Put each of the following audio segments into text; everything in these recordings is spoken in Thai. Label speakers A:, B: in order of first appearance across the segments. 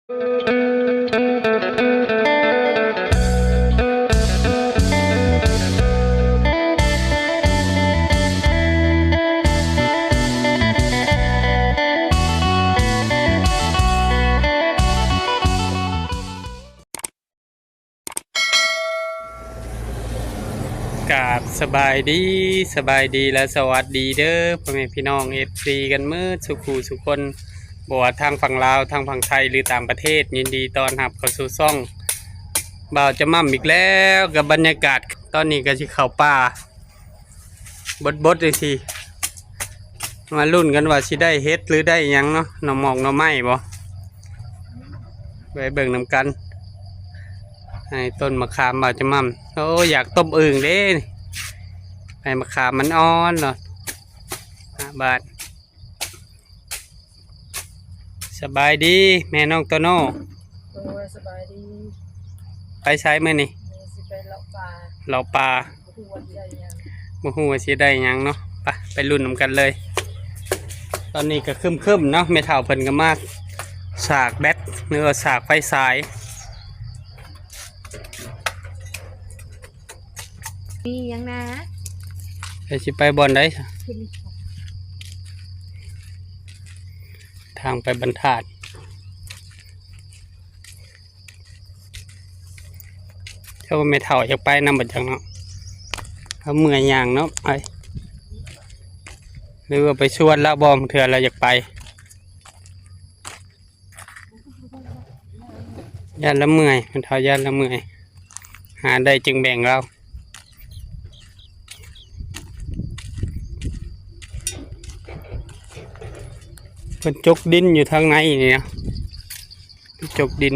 A: กราบสบายดีและสวัสดีเด้อพ่อแม่พี่น้องFCกันเมื่อสุขูสุคนบ่ว่าทางฝั่งลาวทางฝั่งไทยหรือต่างประเทศยินดีต้อนรับเข้าสู่ช่องบ่าวจะมั่มอีกแล้วกับบรรยากาศตอนนี้ก็สิเข้าป่าบดเลยทีมาลุ้นกันว่าสิได้เฮ็ดหรือได้หยังเนาะหน่อหมอกหน่อไม้บ่ไปเบิ่งนำกันให้ต้นมะขามบ่าวจะมั่มโอ้อยากต้มอึ่งเด้ให้มะขามมันอ่อนเนาะ5 บาทสบายดีแม่น้องโตโน่
B: โอ้ยสบายดี
A: ไปใช้มื้อนี่
B: มีสิไปเลาะป่า
A: เราปลา
B: ทุกวันใหญ่ยัง
A: บ่ฮู้ว่าสิได้หยังเนาะไปลุ้นนำกันเลย ตอนนี้ก็ครึมๆเนาะแม่เฒ่าเพิ่นก็มาสากแบตหรือว่าสากไฟสาย
B: มียังนะ
A: ไปสิไปบ่อนได้ทางไปบรรทัดเจ้าแม่เฒ่าอยากไปนำบ่จังเนาะเขาเมื่อยย่างเนาะไปหรือว่าไปชวนละบอมเถื่อเราอยากไปย่านละเมื่อยมันเฒ่าย่านละเมื่อยหาได้จึงแบ่งเราเพิ่นจกดินอยู่ทางในนี่นะจกดิน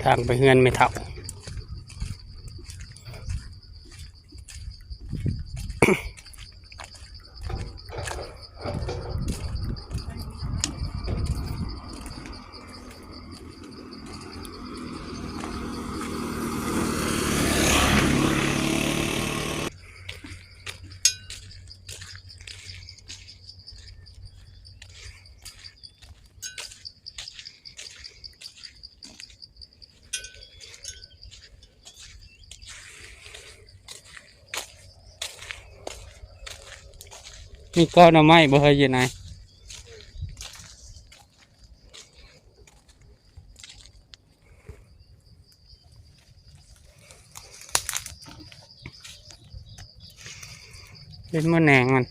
A: ทางไปเฮือนไม่เท่ามีก้อนเอาไม้บ่เคยยังไงเป็นมะแนงมัน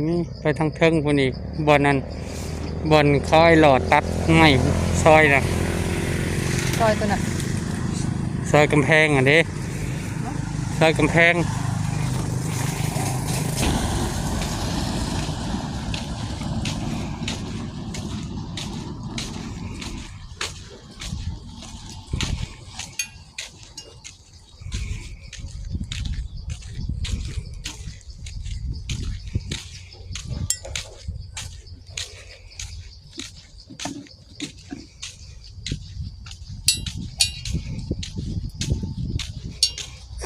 A: นี่ไปทางเทิงคนอีกบ่อนนั้นบ่อนคอยหลอดตัดไม้ซอยนะ
B: ซอยตัวน่ะ
A: ซอยกำแพงอ่ะเด้ซอยกำแพง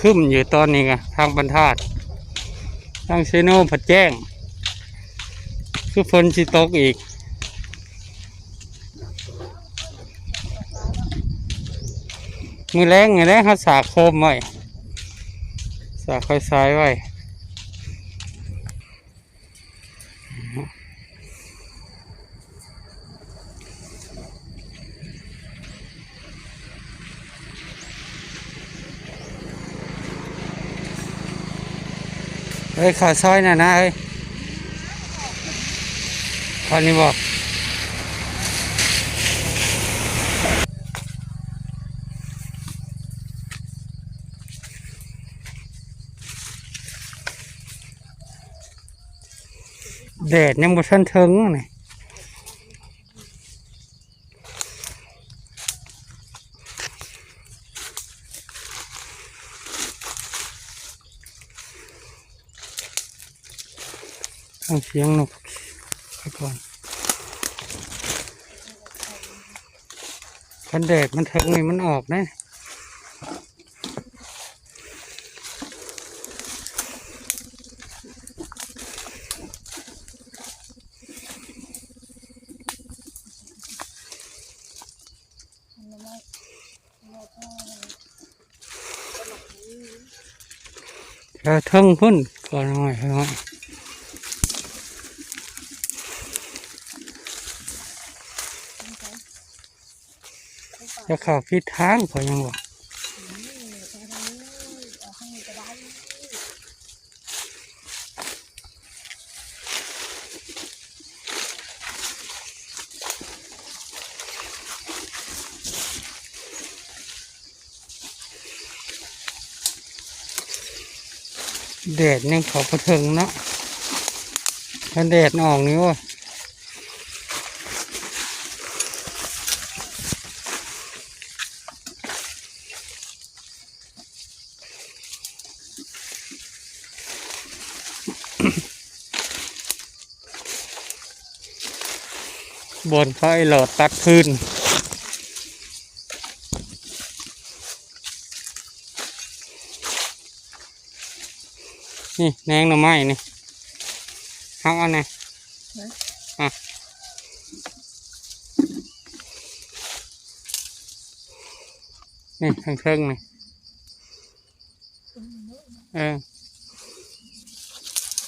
A: ขึ้นอยู่ตอนนี้ไงทางบรรทัดทางเซโนผัดแจ้งคือฝนสิตกอีกมือแรงไงนะเขาสากโคมไว้สากไฟซ้ายไว้เฮ้ยขาซอยน่ะนะเฮ้ยตอนนี้บอกแดดยังบ่ทันถึงนี่ต้องเสียงนกไปก่อน คันแดดมันเทิงนี่มันออกได้เทิงพุ่นก็น้อยน้อยจะเข้าพิษทางพอยังบอกแดดยังเขาไปถึงเนาะถ้าแดดออกนี่ว่าบนไฟหลอดตัดพื้นนี่แนงหน่อไม้นี่เอาอันไหนอ่ะนี่ทางเครื่องนี่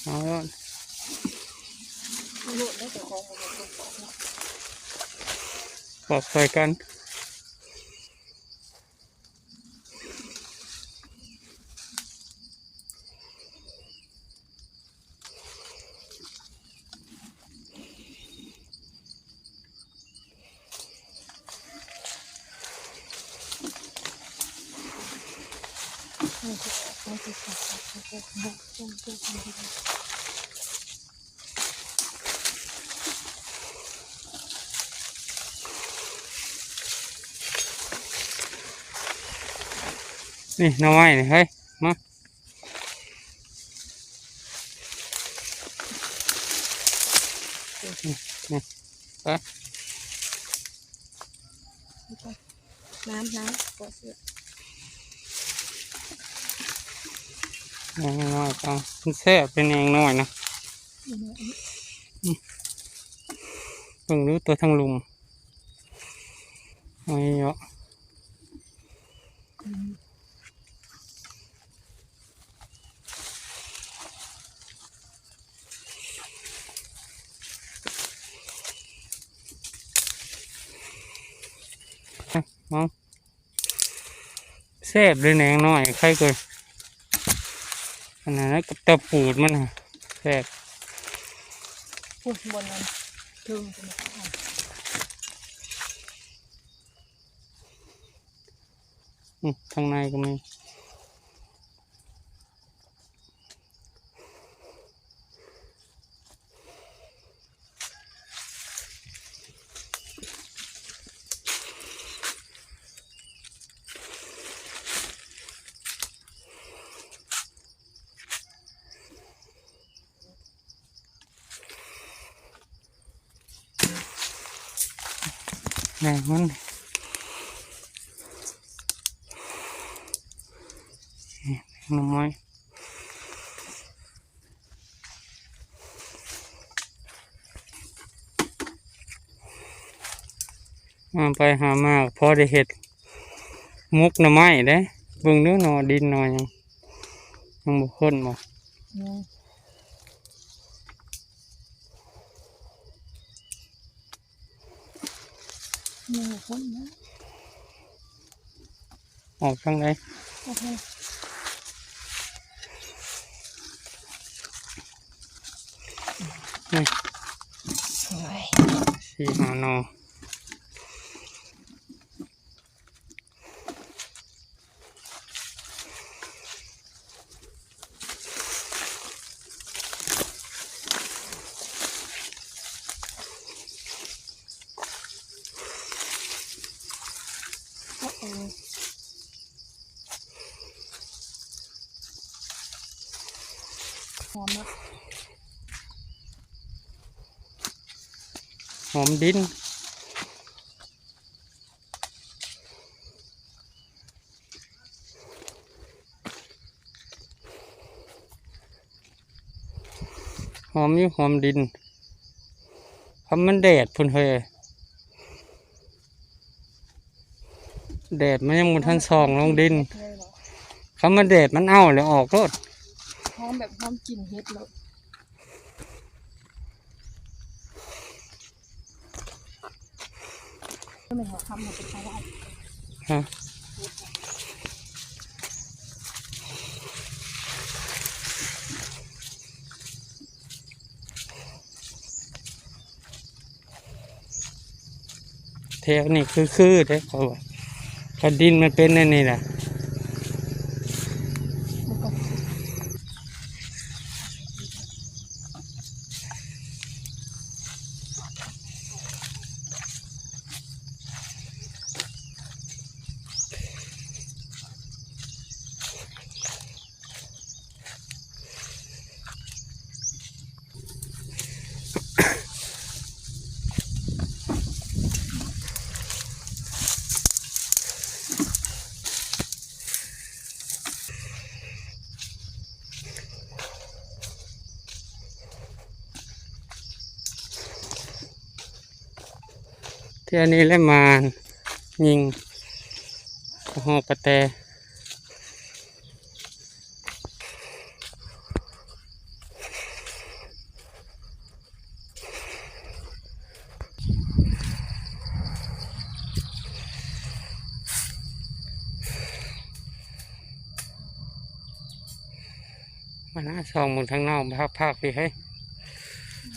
A: เอาแล้วปอกใส่กันนี่หน่อไม้นี่เฮ้ยมานี่ไป
B: น้ำกดเสื้อ
A: แนงน้อยเอามันแซ่บเป็นแนงน้อยนะเพิ่งรู้ตัวทั้งลุมไอ้เนาะเอาแซ่บเลยแหนงน้อยใครเกินอันนั้นกับตะปูดมันแซ่บ
B: พูดบนนั้นถึง
A: ข้างในก็มีแหนงมันหน่อไม้ไปหามาพอได้เห็ดมุกหน่อไม้ได้เบิ่งเนื้อหน่อดินหน่อยยังบุค้นบ่ออกทางไหนนี่สี่หาหนอ
B: หอมมาก
A: หอมดิน อมอยู่หอมดินเพราะมันแดดพุ่นเฮยแดดมันยังมันทันส่องลงดิน
B: เลยเหรอ
A: คำมันแดดมันเอาเลยออกรถ
B: หอมแบบหอมกลิ่นเฮ็ดเลยก็เหมือนหัวคำมันเป็นไปได้
A: ฮะแถวนี้คือเด้เขาว่าคันดินมันเป็นนั่นนี่แหละ
B: มันก็
A: เที่ยวนี้เลยมายิงหอกระแตมาหน้าซองมึงทางนอกภาคพี่ให้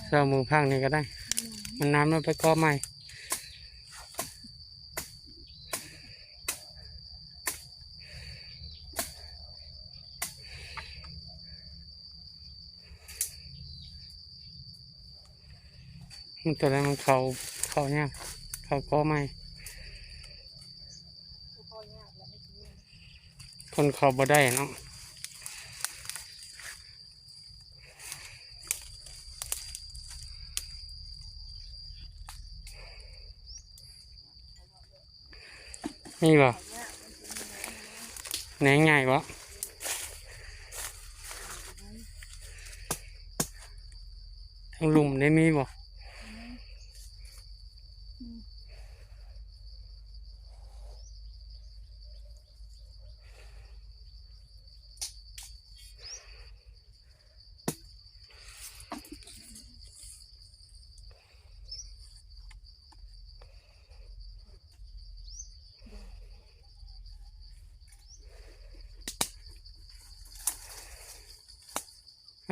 A: ซองมึงภาคนี้ก็ได้ มันน้ำมันไปก้อใหม่มันตัวนั้นมันเขาเนี่ยเขาก้อใหม่คนเขาบ่ได้เนาะนี่บ่แหนงใหญ่บ่ทั้งหลุมได้มีบ่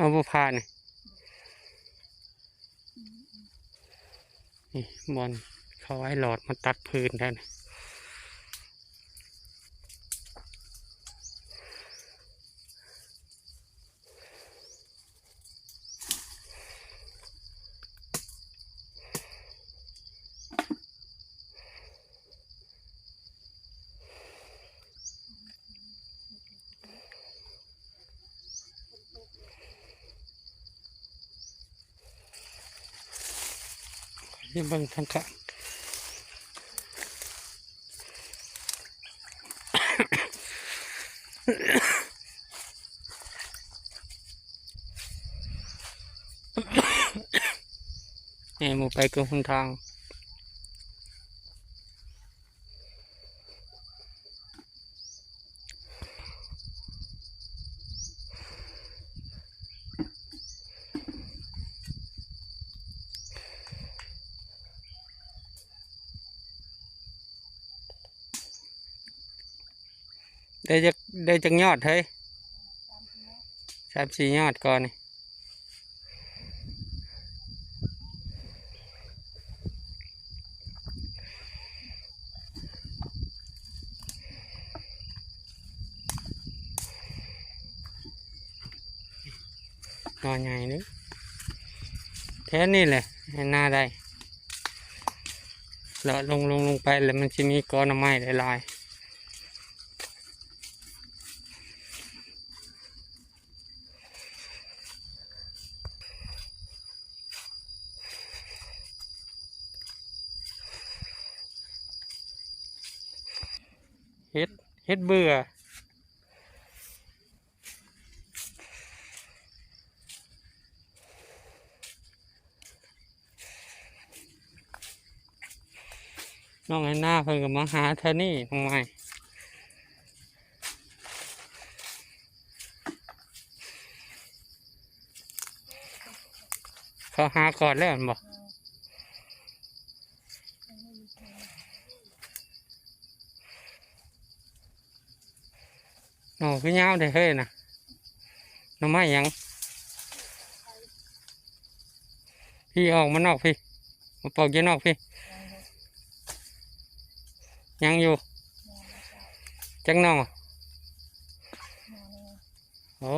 A: เอาบ่ผ่านนี่บอลเขาไว้หลอดมาตัดพื้นได้นะที่เบิ่งทางข้างนี่หมูไปกับคนทางได้จักยอดเฮ้ย3-4 ยอดก่อนนี่นอนใหญ่นึกแค่นี้แหละให้หน้าได้แล้วลงไปแล้วมันจะมีก้อนไม้ลายๆเฮ็ดเบื่อ น้องไอ้หน้าเพิ่นก็มาหาเท่านี้ทำไมเขาหาก่อนแล้วบอกโอ้คือยาวได้เฮ้ยนะหน่อไม้ยังพี่ออกมานอกพี่มาปอกอยู่นอกพี่ยังอยู่จังนอกโอ้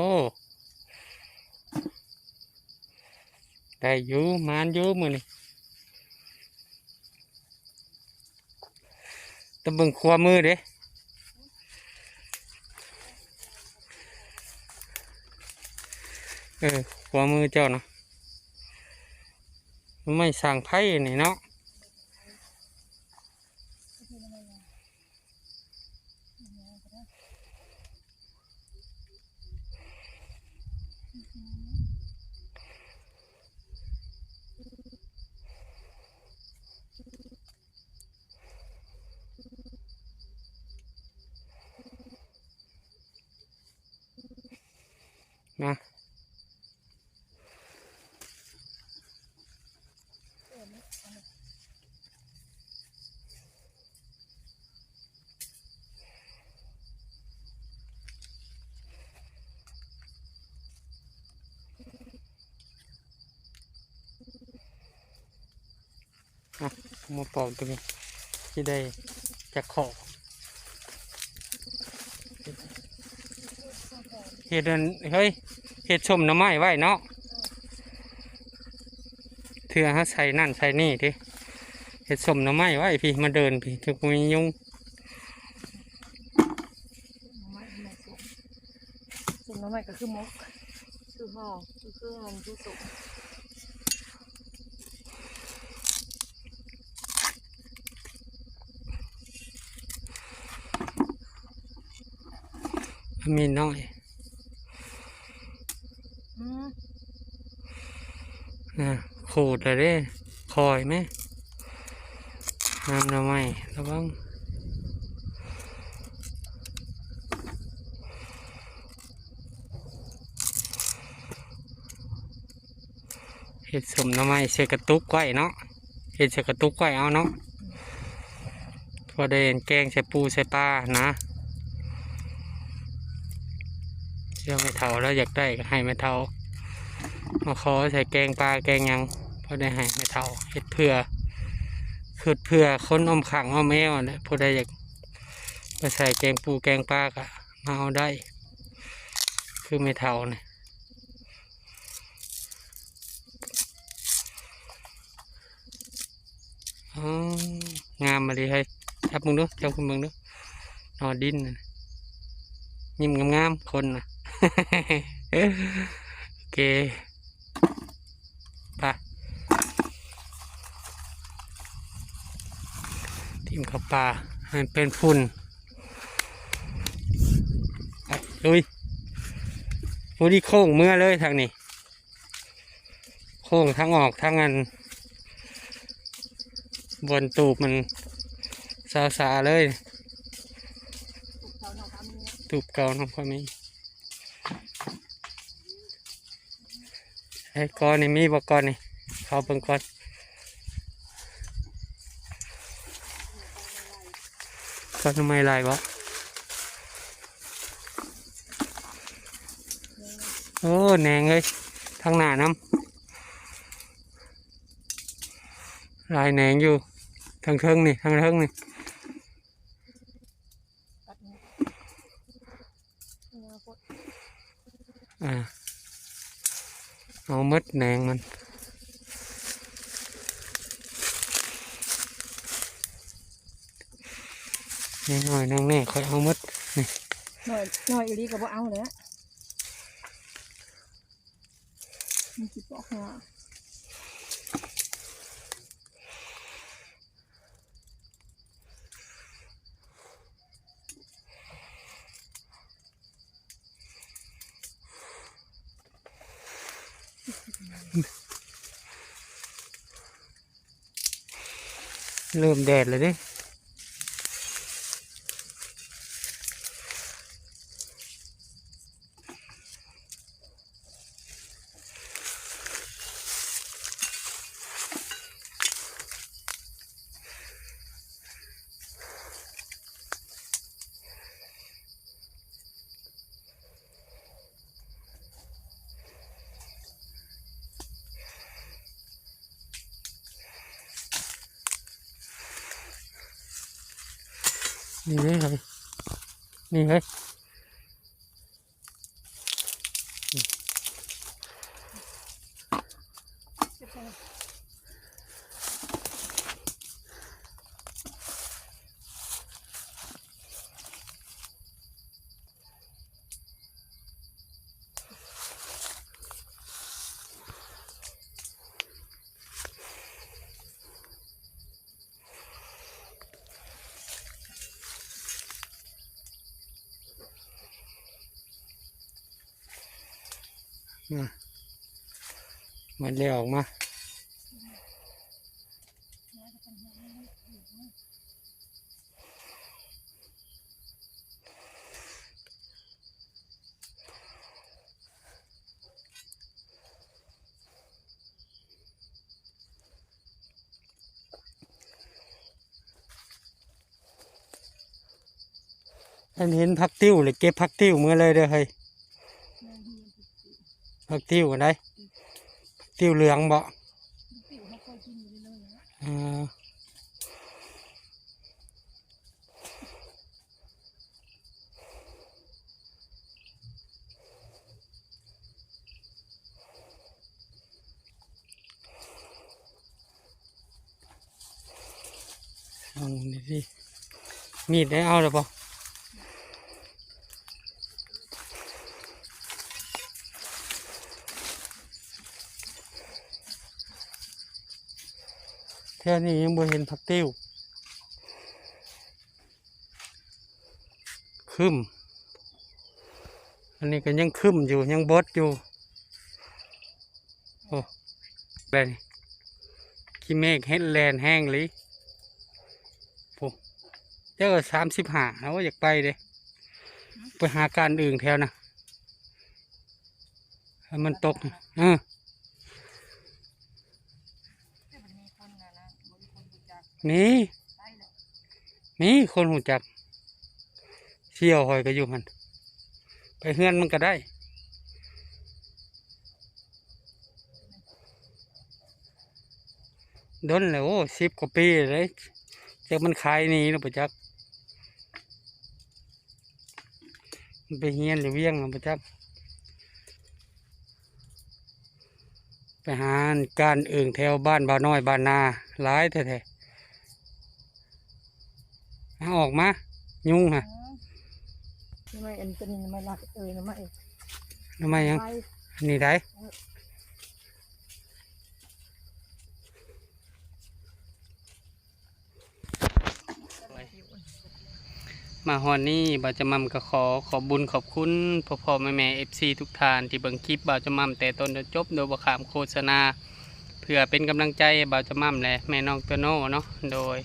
A: ได้อยู่มานอยู่มือนี่ตะเบึงขวามือเด้ขวามือเจ้าเนาะไม่สั่งไพ่นี่เนาะนะมาปอกตัวนี้ที่ได้จากขอเห็ดเฮ้ยเห็ดชมน้ำไม้ไว้เนาะเถื่อฮะใส่นั่นใส่นี่ดิเห็ดชมน้ำไม้ไว้พี่มาเดินพี่จะมียุง
B: สุกน้ำใหม่ก็คือมกคือห่อคือมันคือสุก
A: มีน้อยขูดเลยเด้คอยไหมน้ำหน่อไม้ระวังเห็ดสมหน่อไม้เสกระตุกไว้เนาะเห็ดเสกระตุกไว้เอาเนาะพอได้แกงใส่ปูใส่ปลานะเชื่อไม่เท่าแล้วอยากได้ก็ให้ไม่เท่ามาขอใส่แกงปลาแกงยังพอได้ให้ไม่เท่าเห็ดเพื่อคือเพื่อคนอมขังอมแมวนะพอได้อยากไปใส่แกงปูแกงปลาก็มาเอาได้คือไม่เท่าเนี่ยงามมาดีให้จับมึงดูจับคุณมึงดูนอนดินนะยิ้มงามๆคนนะ โอเคไปทีมข้าวปลาให้เป็นฝุ่นลุยมูดีโค้งเมื่อเลยทางนี้โค้งทั้งออกทั้งอันบนตูบมันสาเลยตูบเก่าน้องพ่อมีไอ้ก้อนนี่มีบอกก้อนนี่เขาเบิ่งก้อนก้อนทำไมลายบ่โอ้แหนงเลยทางหน้าน้ำลายแหนงอยู่ทางเทิงนี่ทางเทิงนี่เอามัดแหนงมันนี่หน่อยนั่งแน่ค่อยเอามัดนี่
B: หน่อยอยู่ดีกับว่าเอาเลยมันจิบออกมา
A: เริ่มแดดเลยดิ นี่เลยนี่เลยมันเลี้ยวออกมาท่านเห็นผักติ้วเลยเก็บผักติ้วเมื่อเลยเด้อเฮ้ยผักติ้วกันได้ติ้วเหลืองบ่เอานี่ดิมีดได้เอาหรือเปล่าแค่นี้ยังบ่เห็นผักติ้วคึมอันนี้ก็ยังคึมอยู่ยังบดอยู่โอ้อะไรนี่ขี้เมฆเฮ็ดแลนแห้งเลยโอ้เจ้า35แล้วอยากไปเลยไปหาการอื่นแถวนะให้มันตกนี่คนหูจักเชี่ยวหอยก็อยู่มันไปเฮือนมันก็ได้ดนแล้วโอ้10 กว่าปีเลยจากมันขายนี่นะประจักมันไปเฮียนหรือเวียงนะประจักไปหาการอื่นแถวบ้านบ่าวน้อยบ้านนาหลายแท้ๆออกมายุ่งฮะ
B: ทำไมอันเป็นทำไมรักทำ
A: ไมยังนี่ได้มาฮอนนี่บ่าวจะมั่มก็ขอบุญขอบคุณพ่อแม่FC ทุกท่านที่เบิ่งคลิปบ่าวจะมั่มแต่ต้นจนจบโดยบ่ขามโฆษณาเพื่อเป็นกำลังใจบ่าวจะมั่มและแม่น้องตัวโน่เนาะโดย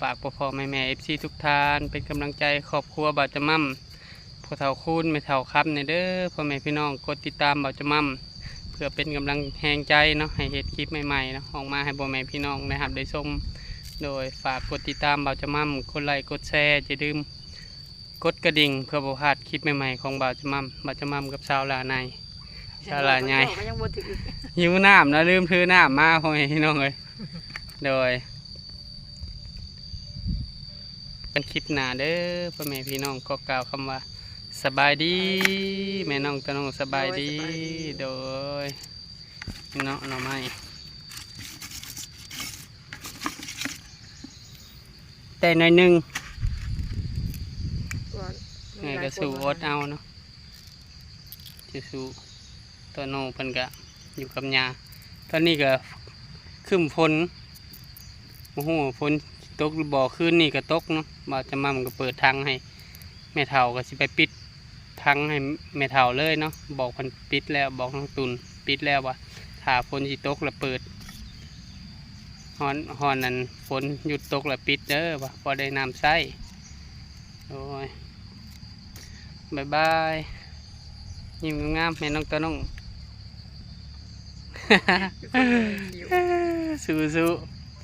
A: ฝากพ่อแม่FC ทุกท่านเป็นกำลังใจครอบครัวบ่าวจะมั่มพ่อเฒ่าคุณแม่เฒ่าครับเนี่ยเด้อพ่อแม่พี่น้องกดติดตามบ่าวจะมั่มเพื่อเป็นกำลังแรงใจเนาะให้เฮ็ดคลิปใหม่ๆเนาะออกมาให้พ่อแม่พี่น้องนะครับได้ชมโดยฝากกดติดตามบ่าวจะมั่มกดไลค์กดแชร์อย่าลืมกดกระดิ่งเพื่อบ่พลาดคลิปใหม่ๆของบ่าวจะมั่มกับชาวลาในชาวลาใหญ่หิวน้ำนะลืมถือน้ำมาพ่อแม่พี่น้องเลยโดยเป็นคลิปหน้าเด้อพ่อแม่พี่น้องก็กล่าวคำว่าสบายดีแม่น้องตะน้องสบายดีโดยเนาะหน่อไม้แต่หน่อยหนึ่งไงก็สู้อดเอาเนาะจะสู้ตัวโน่เพิ่นก็อยู่กับยาตอนนี้ก็ขึ้นฝนโอ้โหฝนตกบ่อคืนนี่ก็ตกเนาะบ่าวจะมั่มก็เปิดทางให้แม่เฒ่าก็สิไปปิดทางให้แม่เฒ่าเลยเนาะบอกเพิ่นปิดแล้วบอกน้องตุนปิดแล้วว่าถ้าฝนสิตกแล้วเปิดฮอนนั้นฝนหยุดตกแล้วปิดเด้อว่าพอได้น้ำใช้โอ้ยบายบายยิ้มงามแม่น้องตัวน้อง สู้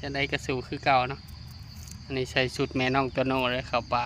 A: จะได้กระสู้คือเก่าเนาะอันนี้ใส่ชุดแม่น้องตัวโน่เลยเข้าป่า